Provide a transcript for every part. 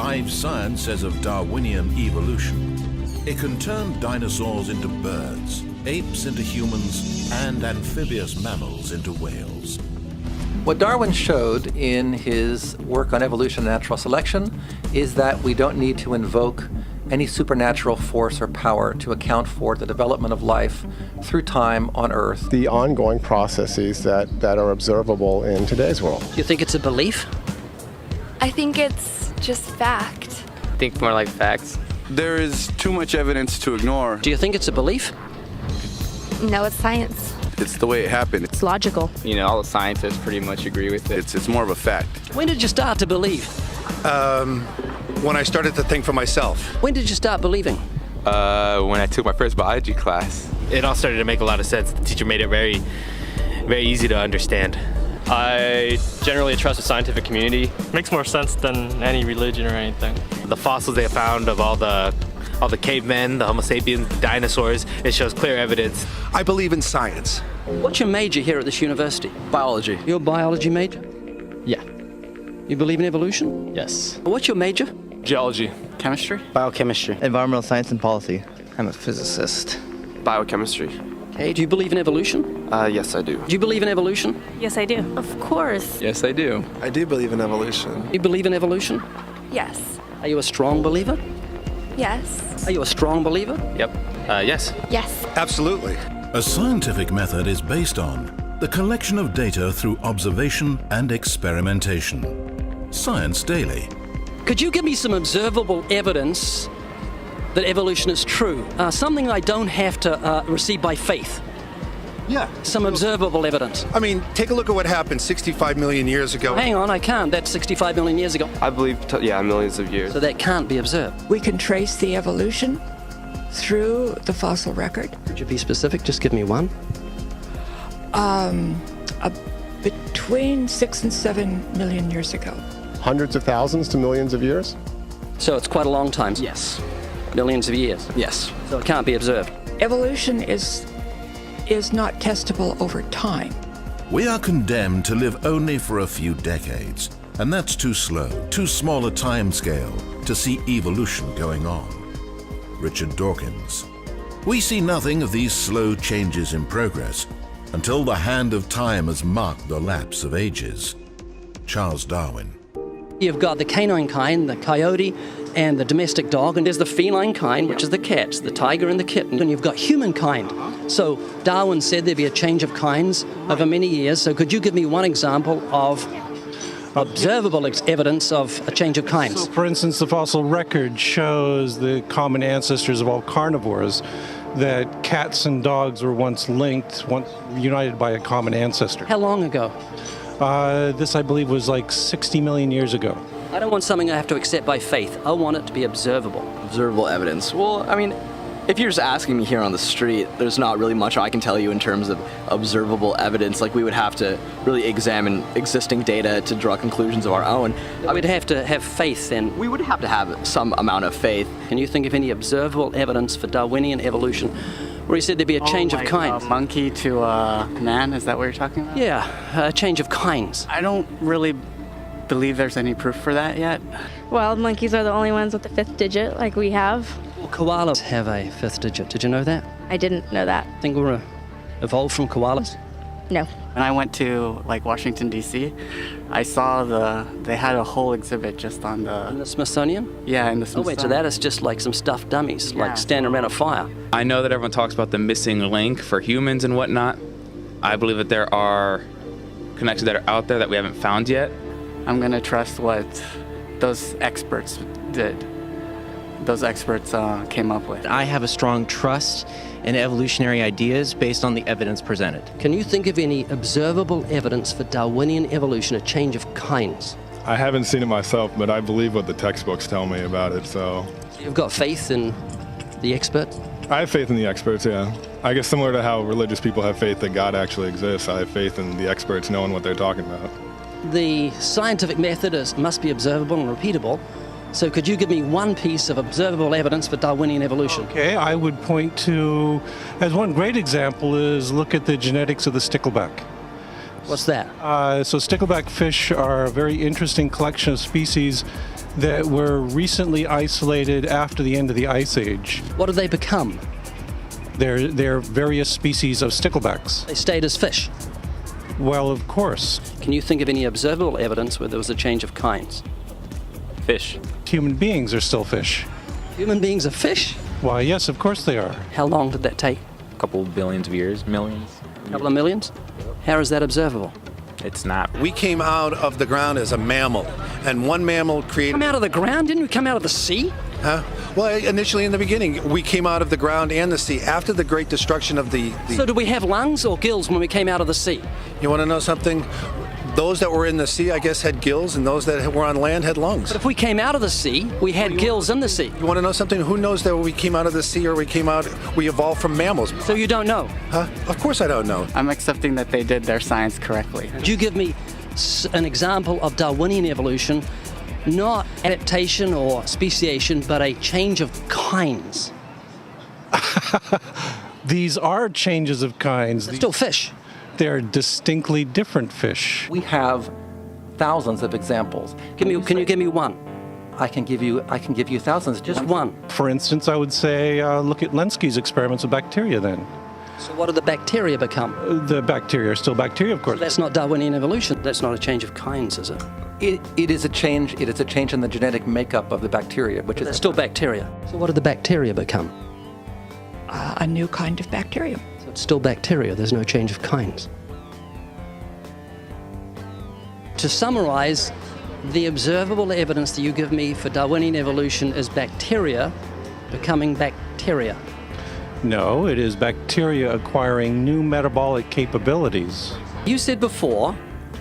live science says of Darwinian evolution, it can turn dinosaurs into birds, apes into humans, and amphibious mammals into whales. What Darwin showed in his work on evolution and natural selection is that we don't need to invoke any supernatural force or power to account for the development of life through time on Earth. The ongoing processes that are observable in today's world. Do you think it's a belief? I think it's just fact. I think more like facts. There is too much evidence to ignore. Do you think it's a belief? No, it's science. It's the way it happened. It's logical. You know, all the scientists pretty much agree with it. It's more of a fact. When did you start to believe? When I started to think for myself. When did you start believing? When I took my first biology class. It all started to make a lot of sense. The teacher made it very, very easy to understand. I generally trust the scientific community. Makes more sense than any religion or anything. The fossils they found of all the cavemen, the Homo sapiens, dinosaurs, it shows clear evidence. I believe in science. What's your major here at this university? Biology. Your biology major? Yeah. You believe in evolution? Yes. What's your major? Geology. Chemistry? Biochemistry. Environmental science and policy. I'm a physicist. Biochemistry. Okay, do you believe in evolution? Yes, I do. Do you believe in evolution? Yes, I do. Of course. Yes, I do. I do believe in evolution. You believe in evolution? Yes. Are you a strong believer? Yes. Are you a strong believer? Yep. Yes. Yes. Absolutely. A scientific method is based on the collection of data through observation and experimentation. Science Daily. Could you give me some observable evidence that evolution is true? Something I don't have to receive by faith. Yeah. Some observable evidence. I mean, take a look at what happened 65 million years ago. Hang on, I can't. That's 65 million years ago. I believe, millions of years. So that can't be observed. We can trace the evolution through the fossil record. Could you be specific? Just give me one. Between 6 and 7 million years ago. Hundreds of thousands to millions of years? So it's quite a long time. Yes. Millions of years. Yes. So it can't be observed. Evolution is not testable over time. We are condemned to live only for a few decades, and that's too slow, too small a time scale to see evolution going on. Richard Dawkins. We see nothing of these slow changes in progress until the hand of time has marked the lapse of ages. Charles Darwin. You've got the canine kind, the coyote, and the domestic dog, and there's the feline kind, which is the cats, the tiger and the kitten, and you've got humankind. So Darwin said there'd be a change of kinds over many years. So could you give me one example of observable evidence of a change of kinds? So, for instance, the fossil record shows the common ancestors of all carnivores, that cats and dogs were once linked, once united by a common ancestor. How long ago? This, I believe, was like 60 million years ago. I don't want something I have to accept by faith. I want it to be observable. Observable evidence. Well, I mean, if you're just asking me here on the street, there's not really much I can tell you in terms of observable evidence. Like, we would have to really examine existing data to draw conclusions of our own. I would have to have faith then. We would have to have some amount of faith. Can you think of any observable evidence for Darwinian evolution where he said there'd be a change of kinds? Monkey to man, is that what you're talking about? Yeah, a change of kinds. I don't really believe there's any proof for that yet. Well, monkeys are the only ones with the 5th digit, like we have. Well, koalas have a 5th digit. Did you know that? I didn't know that. Think we're evolved from koalas? No. When I went to Washington, D.C., I saw they had a whole exhibit just on In the Smithsonian? Yeah, in the Oh Smithsonian. wait, so that is just like some stuffed dummies, like standing around a fire. I know that everyone talks about the missing link for humans and whatnot. I believe that there are connections that are out there that we haven't found yet. I'm going to trust what those experts did. Those experts came up with. I have a strong trust in evolutionary ideas based on the evidence presented. Can you think of any observable evidence for Darwinian evolution, a change of kinds? I haven't seen it myself, but I believe what the textbooks tell me about it, so. You've got faith in the experts? I have faith in the experts, yeah. I guess similar to how religious people have faith that God actually exists, I have faith in the experts knowing what they're talking about. The scientific method must be observable and repeatable. So could you give me one piece of observable evidence for Darwinian evolution? Okay, I would point to, as one great example is look at the genetics of the stickleback. What's that? So stickleback fish are a very interesting collection of species that were recently isolated after the end of the Ice Age. What did they become? They're various species of sticklebacks. They stayed as fish. Well, of course. Can you think of any observable evidence where there was a change of kinds? Fish. Human beings are still fish. Human beings are fish? Why, yes, of course they are. How long did that take? A couple billions of years, millions. A couple of millions? How is that observable? It's not. We came out of the ground as a mammal, and one mammal created... Come out of the ground? Didn't we come out of the sea? Huh? Well, initially in the beginning, we came out of the ground and the sea. After the great destruction of the... So did we have lungs or gills when we came out of the sea? You want to know something? Those that were in the sea, I guess, had gills, and those that were on land had lungs. But if we came out of the sea, we had gills in the sea. You want to know something? Who knows that we came out of the sea or we evolved from mammals? So you don't know? Huh? Of course I don't know. I'm accepting that they did their science correctly. Could you give me an example of Darwinian evolution, not adaptation or speciation, but a change of kinds? These are changes of kinds. They're still fish. They're distinctly different fish. We have thousands of examples. Can you give me one? I can give you thousands. Just one. For instance, I would say look at Lenski's experiments with bacteria then. So what do the bacteria become? The bacteria are still bacteria, of course. So that's not Darwinian evolution. That's not a change of kinds, is it? It is a change. It is a change in the genetic makeup of the bacteria, which is still bacteria. So what do the bacteria become? A new kind of bacterium. So it's still bacteria. There's no change of kinds. To summarize, the observable evidence that you give me for Darwinian evolution is bacteria becoming bacteria. No, it is bacteria acquiring new metabolic capabilities. You said before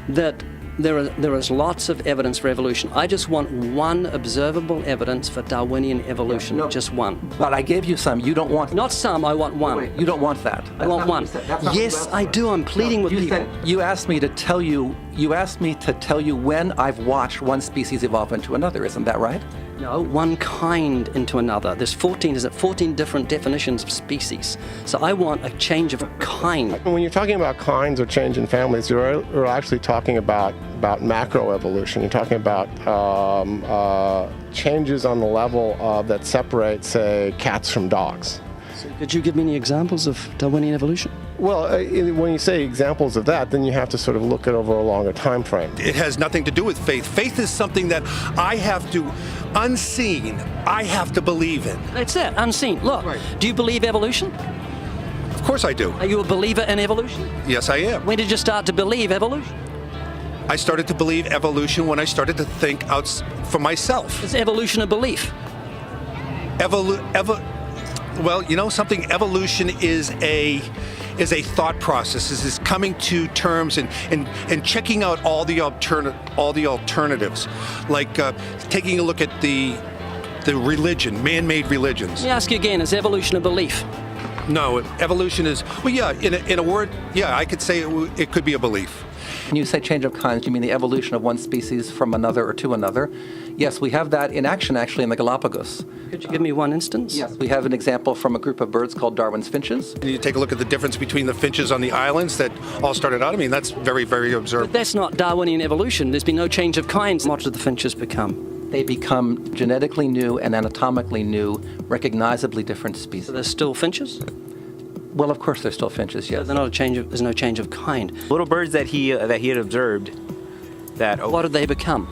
that there is lots of evidence for evolution. I just want one observable evidence for Darwinian evolution, just one. But I gave you some. You don't want... Not some, I want one. Wait, you don't want that. I want one. Yes, I do. I'm pleading with people. You asked me to tell you when I've watched one species evolve into another. Isn't that right? No, one kind into another. There's 14 different definitions of species. So I want a change of kind. When you're talking about kinds or change in families, you're actually talking about macroevolution. You're talking about changes on the level that separate, say, cats from dogs. So could you give me any examples of Darwinian evolution? Well, when you say examples of that, then you have to sort of look at over a longer time frame. It has nothing to do with faith. Faith is something that I have to, unseen, I have to believe in. That's it, unseen. Look, do you believe evolution? Of course I do. Are you a believer in evolution? Yes, I am. When did you start to believe evolution? I started to believe evolution when I started to think out for myself. Is evolution a belief? Well, you know something? Evolution is a thought process. Is coming to terms and checking out all the alternatives, like taking a look at the religion, man-made religions. Let me ask you again: is evolution a belief? No, evolution is. Well, yeah. In a word, yeah, I could say it could be a belief. When you say change of kinds, do you mean the evolution of one species from another or to another? Yes, we have that in action actually in the Galapagos. Could you give me one instance? Yes, we have an example from a group of birds called Darwin's finches. You take a look at the difference between the finches on the islands that all started out. I mean, that's very, very observable. But that's not Darwinian evolution. There's been no change of kinds. What do the finches become? They become genetically new and anatomically new, recognizably different species. So they're still finches? Well, of course, they're still finches. Yes. So there's no change of kind. Little birds that he had observed. What did they become?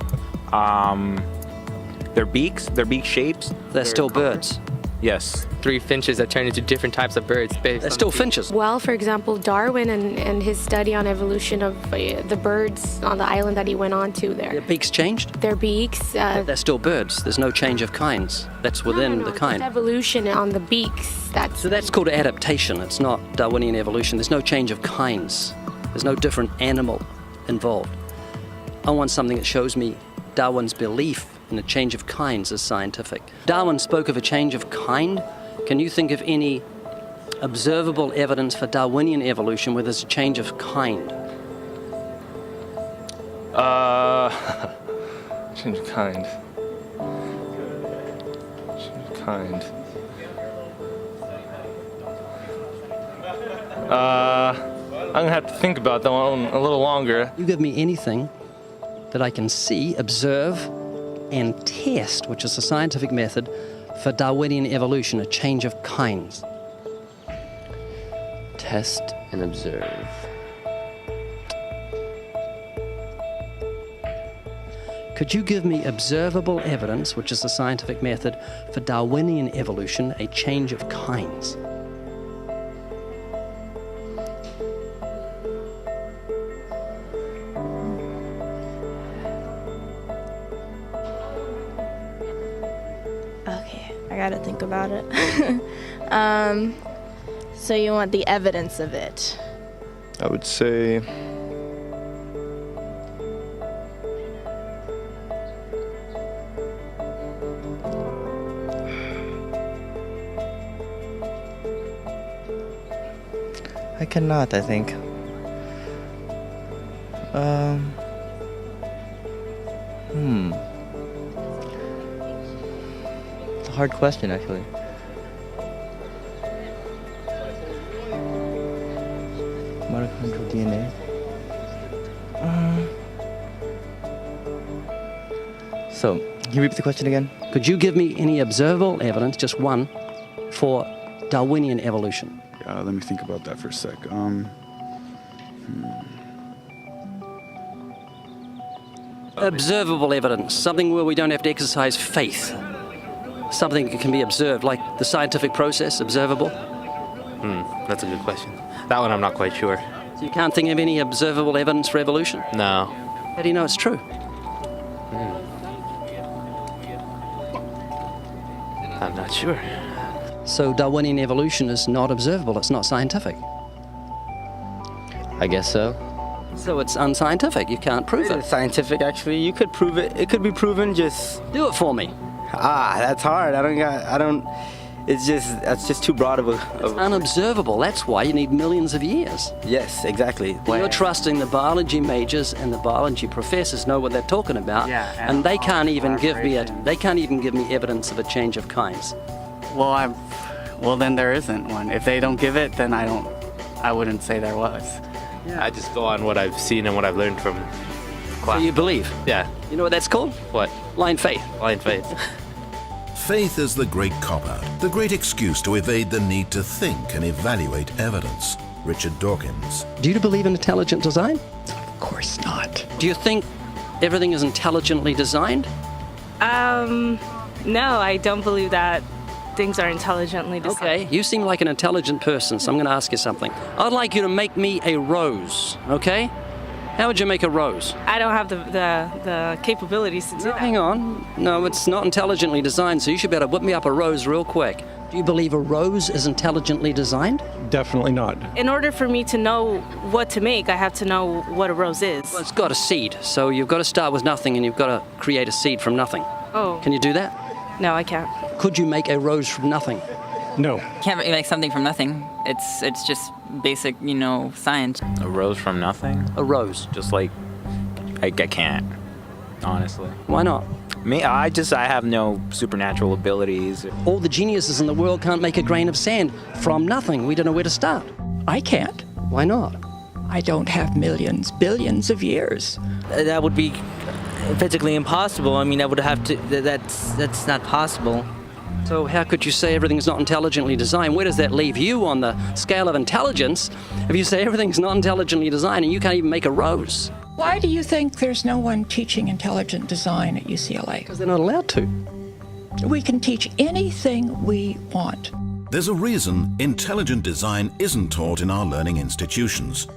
Their beak shapes. They're still birds. Yes. 3 finches that turn into different types of birds. They're still finches. Well, for example, Darwin and his study on evolution of the birds on the island that he went on to there. Their beaks changed? Their beaks. They're still birds. There's no change of kinds. That's within the kind. It's evolution on the beaks. So that's called adaptation. It's not Darwinian evolution. There's no change of kinds. There's no different animal involved. I want something that shows me Darwin's belief in a change of kinds is scientific. Darwin spoke of a change of kind. Can you think of any observable evidence for Darwinian evolution where there's a change of kind? Change of kind. Change of kind. I'm gonna have to think about that one a little longer. You give me anything that I can see, observe, and test, which is the scientific method for Darwinian evolution, a change of kinds? Test and observe. Could you give me observable evidence, which is the scientific method for Darwinian evolution, a change of kinds? Okay, I gotta think about it. So you want the evidence of it? I would say I cannot, I think. It's a hard question, actually. Mitochondrial DNA. So, can you repeat the question again? Could you give me any observable evidence, just one, for Darwinian evolution? Let me think about that for a sec. Observable evidence, something where we don't have to exercise faith. Something that can be observed, like the scientific process, observable. That's a good question. That one I'm not quite sure. So you can't think of any observable evidence for evolution? No. How do you know it's true? I'm not sure. So Darwinian evolution is not observable, it's not scientific. I guess so. So it's unscientific, you can't prove it. It's scientific, actually. You could prove it. It could be proven, just... Do it for me. That's hard. That's just too broad of a... It's unobservable, that's why you need millions of years. Yes, exactly. You're trusting the biology majors and the biology professors know what they're talking about, and they can't even give me evidence of a change of kinds. Well, then there isn't one. If they don't give it, then I wouldn't say there was. Yeah. I just go on what I've seen and what I've learned from class. So you believe? Yeah. You know what that's called? What? Blind faith. Blind faith. Faith is the great cop-out, the great excuse to evade the need to think and evaluate evidence. Richard Dawkins. Do you believe in intelligent design? Of course not. Do you think everything is intelligently designed? No, I don't believe that things are intelligently designed. Okay, you seem like an intelligent person, so I'm going to ask you something. I'd like you to make me a rose, okay? How would you make a rose? I don't have the capabilities to do that. Hang on. No, it's not intelligently designed, so you should better whip me up a rose real quick. Do you believe a rose is intelligently designed? Definitely not. In order for me to know what to make, I have to know what a rose is. Well, it's got a seed, so you've got to start with nothing and you've got to create a seed from nothing. Oh. Can you do that? No, I can't. Could you make a rose from nothing? No. Can't make something from nothing. It's just basic, science. A rose from nothing? A rose. Just like, I can't, honestly. Why not? Me, I have no supernatural abilities. All the geniuses in the world can't make a grain of sand from nothing. We don't know where to start. I can't. Why not? I don't have millions, billions of years. That would be physically impossible. I mean, I would have to. That's not possible. So how could you say everything's not intelligently designed? Where does that leave you on the scale of intelligence if you say everything's not intelligently designed and you can't even make a rose? Why do you think there's no one teaching intelligent design at UCLA? Because they're not allowed to. We can teach anything we want. There's a reason intelligent design isn't taught in our learning institutions.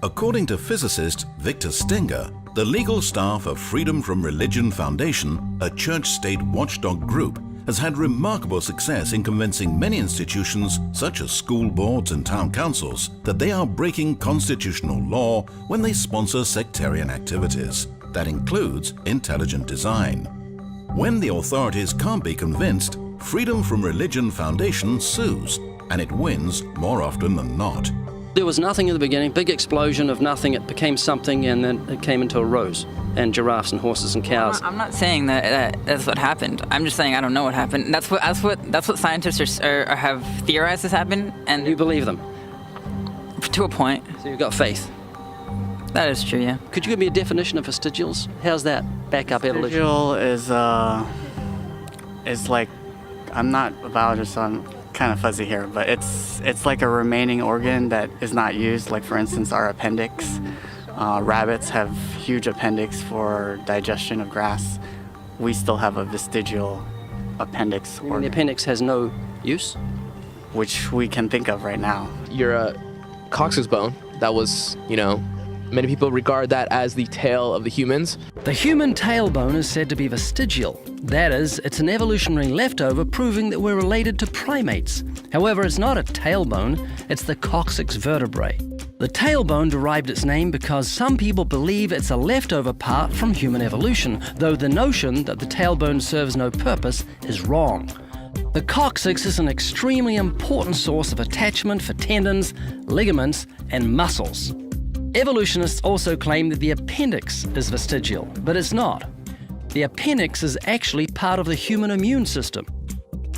According to physicist Victor Stenger, the legal staff of Freedom from Religion Foundation, a church-state watchdog group, has had remarkable success in convincing many institutions, such as school boards and town councils, that they are breaking constitutional law when they sponsor sectarian activities. That includes intelligent design. When the authorities can't be convinced, Freedom from Religion Foundation sues, and it wins more often than not. There was nothing in the beginning, big explosion of nothing, it became something, and then it came into a rose, and giraffes and horses and cows. I'm not saying that's what happened. I'm just saying I don't know what happened. That's what scientists have theorized has happened, and you believe them? To a point. So you've got faith? That is true, yeah. Could you give me a definition of vestigials? How's that back up evolution? Vestigial is like, I'm not a biologist, so I'm kind of fuzzy here, but it's like a remaining organ that is not used. Like for instance, our appendix. Rabbits have huge appendix for digestion of grass. We still have a vestigial appendix organ. The appendix has no use? Which we can think of right now. Your coccyx bone, that was, many people regard that as the tail of the humans. The human tailbone is said to be vestigial. That is, it's an evolutionary leftover proving that we're related to primates. However, it's not a tailbone, it's the coccyx vertebrae. The tailbone derived its name because some people believe it's a leftover part from human evolution, though the notion that the tailbone serves no purpose is wrong. The coccyx is an extremely important source of attachment for tendons, ligaments, and muscles. Evolutionists also claim that the appendix is vestigial, but it's not. The appendix is actually part of the human immune system.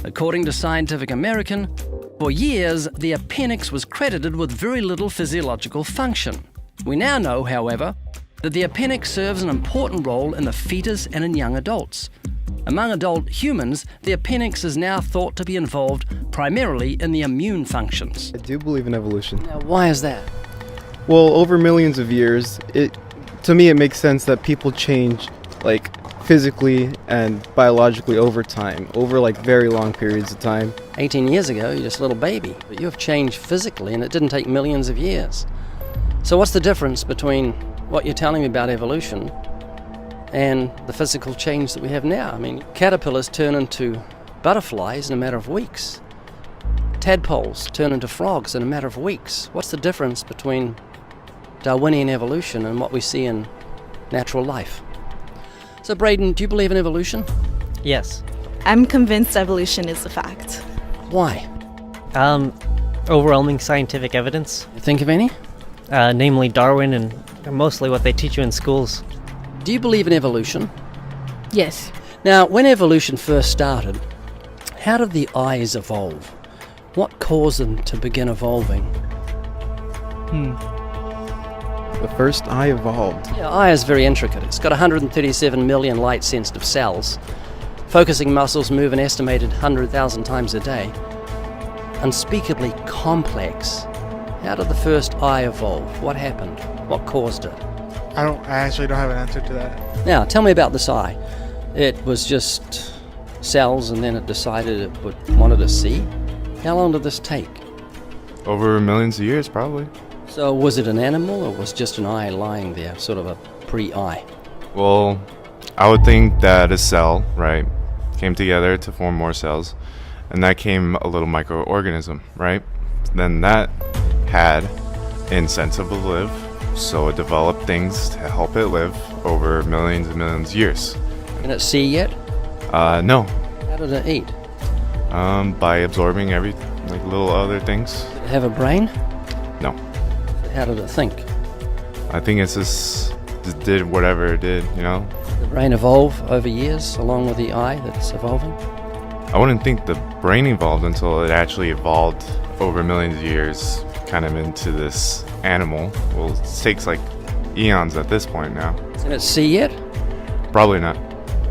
According to Scientific American, for years, the appendix was credited with very little physiological function. We now know, however, that the appendix serves an important role in the fetus and in young adults. Among adult humans, the appendix is now thought to be involved primarily in the immune functions. I do believe in evolution. Now, why is that? Well, over millions of years, to me it makes sense that people change, like, physically and biologically over time, over like very long periods of time. 18 years ago, you're just a little baby, but you have changed physically and it didn't take millions of years. So what's the difference between what you're telling me about evolution and the physical change that we have now? I mean, caterpillars turn into butterflies in a matter of weeks. Tadpoles turn into frogs in a matter of weeks. What's the difference between Darwinian evolution and what we see in natural life? So Braden, do you believe in evolution? Yes. I'm convinced evolution is a fact. Why? Overwhelming scientific evidence. You think of any? Namely Darwin and mostly what they teach you in schools. Do you believe in evolution? Yes. Now, when evolution first started, how did the eyes evolve? What caused them to begin evolving? The first eye evolved. Yeah, eye is very intricate. It's got 137 million light-sensitive cells. Focusing muscles move an estimated 100,000 times a day. Unspeakably complex. How did the first eye evolve? What happened? What caused it? I actually don't have an answer to that. Now, tell me about this eye. It was just cells and then it decided it wanted to see? How long did this take? Over millions of years, probably. So was it an animal or was just an eye lying there, sort of a pre-eye? Well, I would think that a cell, right, came together to form more cells, and that came a little microorganism, right? Then that had incentive to live, so it developed things to help it live over millions and millions of years. Can it see yet? No. How did it eat? By absorbing like little other things. Did it have a brain? No. How did it think? I think it's just did whatever it did, you know? Did the brain evolve over years along with the eye that's evolving? I wouldn't think the brain evolved until it actually evolved over millions of years, kind of into this animal. Well, it takes like eons at this point now. Can it see yet? Probably not.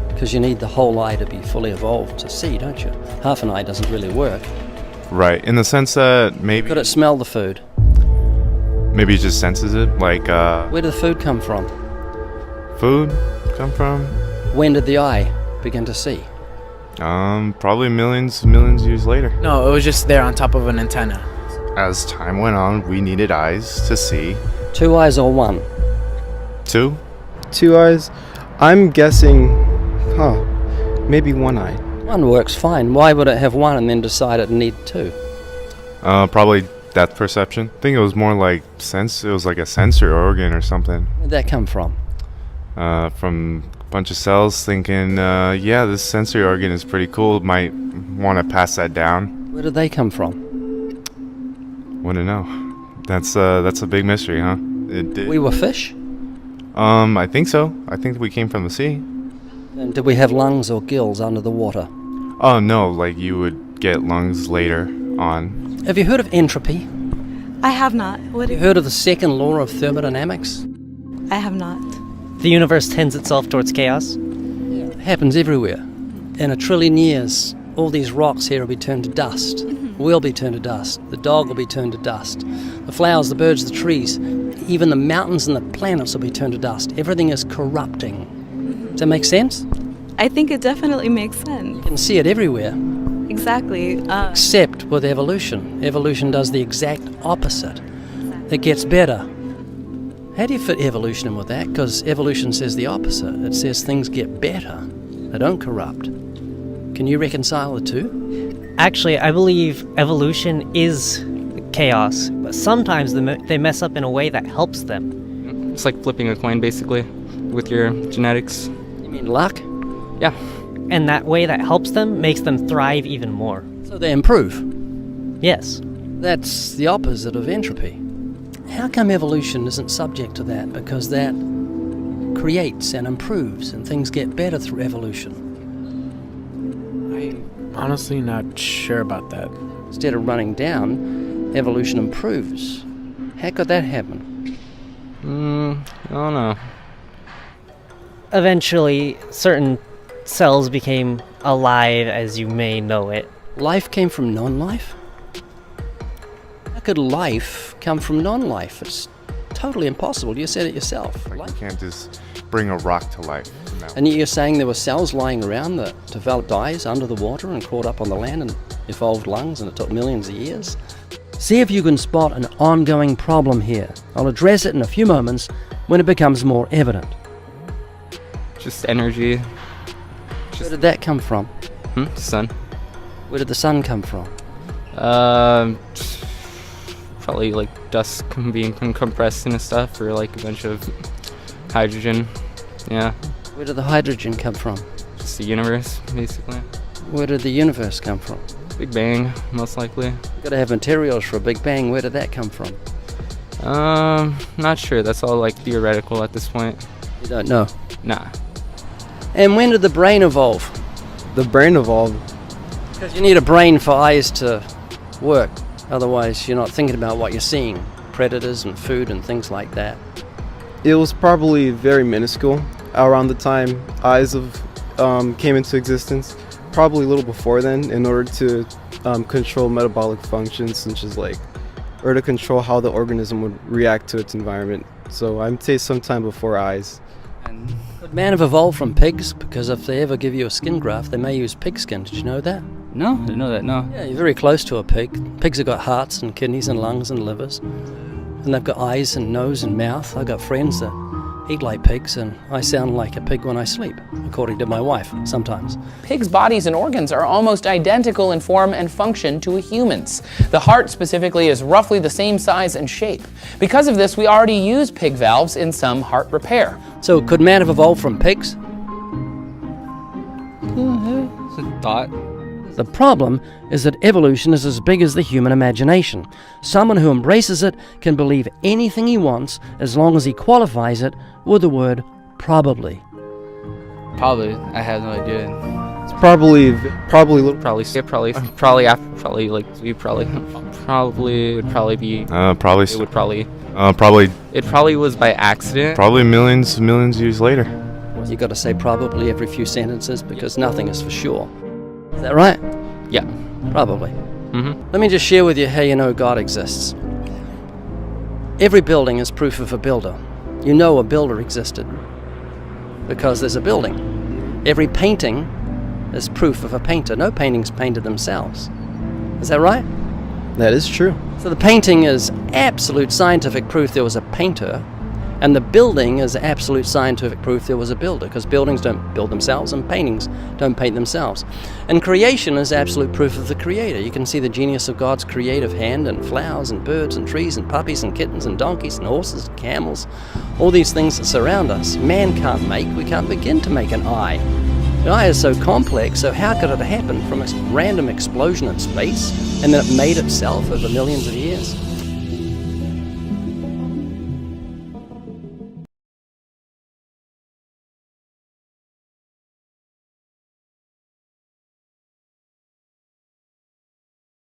Because you need the whole eye to be fully evolved to see, don't you? Half an eye doesn't really work. Right, in the sense that maybe... Could it smell the food? Maybe it just senses it, like... Where did the food come from? Food come from? When did the eye begin to see? Probably millions of years later. No, it was just there on top of an antenna. As time went on, we needed eyes to see. 2 eyes or one? 2? 2 eyes? I'm guessing, maybe 1 eye. One works fine. Why would it have one and then decide it needed 2? Probably depth perception. I think it was more like it was like a sensory organ or something. Where'd that come from? From a bunch of cells thinking, yeah, this sensory organ is pretty cool. Might want to pass that down. Where did they come from? Wouldn't know. That's a big mystery, huh? We were fish? I think so. I think we came from the sea. And did we have lungs or gills under the water? Oh, no, like you would get lungs later on. Have you heard of entropy? I have not. Have you heard of the second law of thermodynamics? I have not. The universe tends itself towards chaos? It happens everywhere. In 1 trillion years, all these rocks here will be turned to dust. We'll be turned to dust. The dog will be turned to dust. The flowers, the birds, the trees, even the mountains and the planets will be turned to dust. Everything is corrupting. Does that make sense? I think it definitely makes sense. You can see it everywhere. Exactly. Except with evolution. Evolution does the exact opposite. It gets better. How do you fit evolution in with that? Because evolution says the opposite. It says things get better. They don't corrupt. Can you reconcile the two? Actually, I believe evolution is chaos, but sometimes they mess up in a way that helps them. It's like flipping a coin, basically, with your genetics. You mean luck? Yeah. And that way that helps them makes them thrive even more. So they improve? Yes. That's the opposite of entropy. How come evolution isn't subject to that? Because that creates and improves and things get better through evolution. I'm honestly not sure about that. Instead of running down, evolution improves. How could that happen? I don't know. Eventually, certain cells became alive as you may know it. Life came from non-life? How could life come from non-life? It's totally impossible. You said it yourself. Like you can't just bring a rock to life. No. And yet you're saying there were cells lying around that developed eyes under the water and crawled up on the land and evolved lungs, and it took millions of years? See if you can spot an ongoing problem here. I'll address it in a few moments when it becomes more evident. Just energy. Where did that come from? Sun. Where did the sun come from? Probably like dust being compressed and stuff, or like a bunch of hydrogen. Yeah. Where did the hydrogen come from? Just the universe, basically. Where did the universe come from? Big Bang, most likely. You've got to have materials for a Big Bang. Where did that come from? Not sure. That's all like theoretical at this point. You don't know? Nah. And when did the brain evolve? The brain evolved? Because you need a brain for eyes to work. Otherwise, you're not thinking about what you're seeing. Predators and food and things like that. It was probably very minuscule around the time eyes came into existence. Probably a little before then, in order to control metabolic functions, such as or to control how the organism would react to its environment. So I'd say sometime before eyes. Could man have evolved from pigs? Because if they ever give you a skin graft, they may use pig skin. Did you know that? No, I didn't know that, no. Yeah, you're very close to a pig. Pigs have got hearts and kidneys and lungs and livers. And they've got eyes and nose and mouth. I've got friends that eat like pigs, and I sound like a pig when I sleep, according to my wife, sometimes. Pigs' bodies and organs are almost identical in form and function to a human's. The heart specifically is roughly the same size and shape. Because of this, we already use pig valves in some heart repair. So could man have evolved from pigs? It's a thought. The problem is that evolution is as big as the human imagination. Someone who embraces it can believe anything he wants as long as he qualifies it with the word probably. Probably. I have no idea. It's probably would probably would probably be probably it probably was by accident. Probably millions years later. You got to say probably every few sentences because nothing is for sure. Is that right? Yeah. Probably. Mm-hmm. Let me just share with you how you know God exists. Every building is proof of a builder. You know a builder existed because there's a building. Every painting is proof of a painter. No paintings painted themselves. Is that right? That is true. So the painting is absolute scientific proof there was a painter, and the building is absolute scientific proof there was a builder, because buildings don't build themselves and paintings don't paint themselves. And creation is absolute proof of the creator. You can see the genius of God's creative hand in flowers and birds and trees and puppies and kittens and donkeys and horses and camels, all these things that surround us. Man can't make, we can't begin to make an eye. The eye is so complex, so how could it happen from a random explosion in space and then it made itself over millions of years?